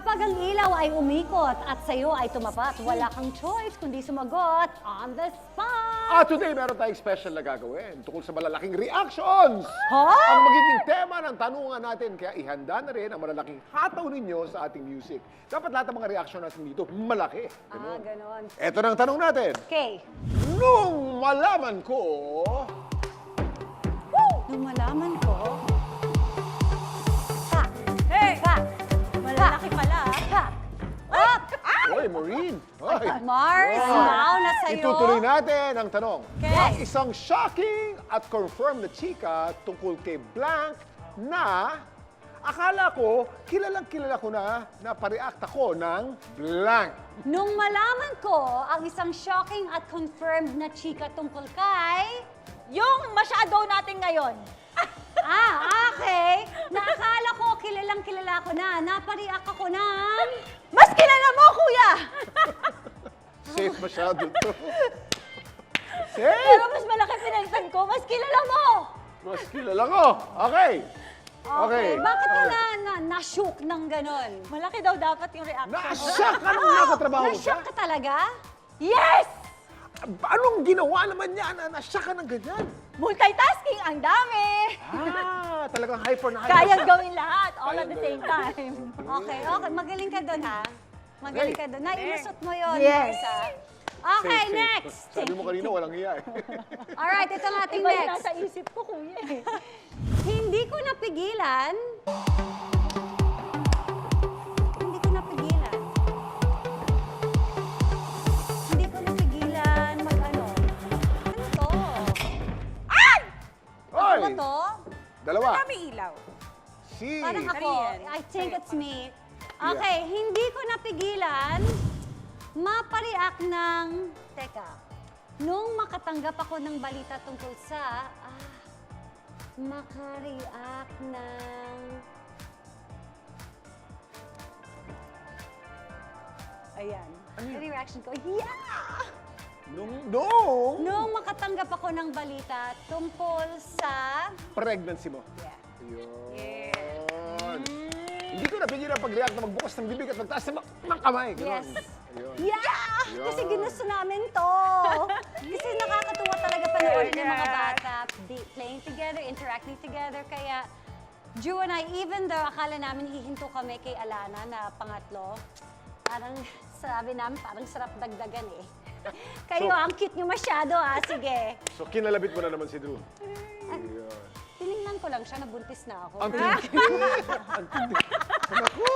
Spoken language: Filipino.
Kapag ang ilaw ay umikot at sa'yo ay tumapat, wala kang choice kundi sumagot on the spot! Today meron tayong special na gagawin tungkol sa malalaking reactions! Huh? Ang magiging tema ng tanungan natin, kaya ihanda na rin ang malalaking hataw ninyo sa ating music. Dapat lahat ng mga reaction natin dito, malaki. Ganon. Ito na ang tanong natin. Okay. Nung malaman ko... Nung malaman ko... Malalaki pala, Hoy, Maureen! Hoy! Mars, now na sa'yo. Itutuloy natin ang tanong. Okay. Ang isang shocking at confirmed na chika tungkol kay Blank na akala ko, kilala ko na pareact ako ng Blank. Nung malaman ko ang isang shocking at confirmed na chika tungkol kay... yung masyado natin ngayon. Okay. Naakala ko, kilala ko na. Napariak ako ng... Mas kilala mo, kuya! Safe masyado to. Pero Safe! mas malaki pinalitan ko, mas kilala mo! Mas kilala ko. Okay. Okay. Bakit ka Okay. na-shook ng ganon? Malaki daw dapat yung reaction. Na-shock ka nung nakatrabaho ka? Na-shock ka talaga? Yes! Anong ginawa naman niya na na-shock ka ng ganyan? Multitasking, ang dami! Talagang hyper na hyper. Kayang gawin lahat, all at Kayang the same gawin. time. Okay. Magaling ka doon, ha? Magaling ka doon. Nailusot mo yun, Yes. Marisa. Safe, Okay, safe. next. Sabi mo kanina, walang iya eh. Alright, ito ang ating Iba yung next. nasa isip ko, kuya eh. Hindi ko napigilan. Hindi ko napigilan. Hindi ko napigilan mag-ano. Ano to? Hoy! Ano to? Dalawa. Kami ilaw. Si... Parang ako. Ariel. I think it's me. Okay, hindi ko napigilan mapareact ng... Teka. Nung makatanggap ako ng balita tungkol sa... makareact ng... Ayan. Yung reaction ko, yeah! Nung makatanggap ako ng balita tungkol sa... pregnancy mo. Yeah. Ayun. Hindi ko napigilan pag-react na magbukas ng bibig at magtaas ng kamay. Ganun. Yes. Ayun. Yeah! Yeah. Kasi ginusto namin to. Kasi nakakatuwa talaga panoorin ng mga bata. Playing together, interacting together. Kaya, Drew and I, even though akala namin hihinto kami kay Alana na pangatlo, parang sabi namin, parang sarap dagdagan eh. Kayo, So- ang cute nyo masyado sige. So, kinalabit mo na naman si Drew. Ayun. Tinignan ko lang siya, nabuntis na ako. Ang tindi. Ang tindi. Naku!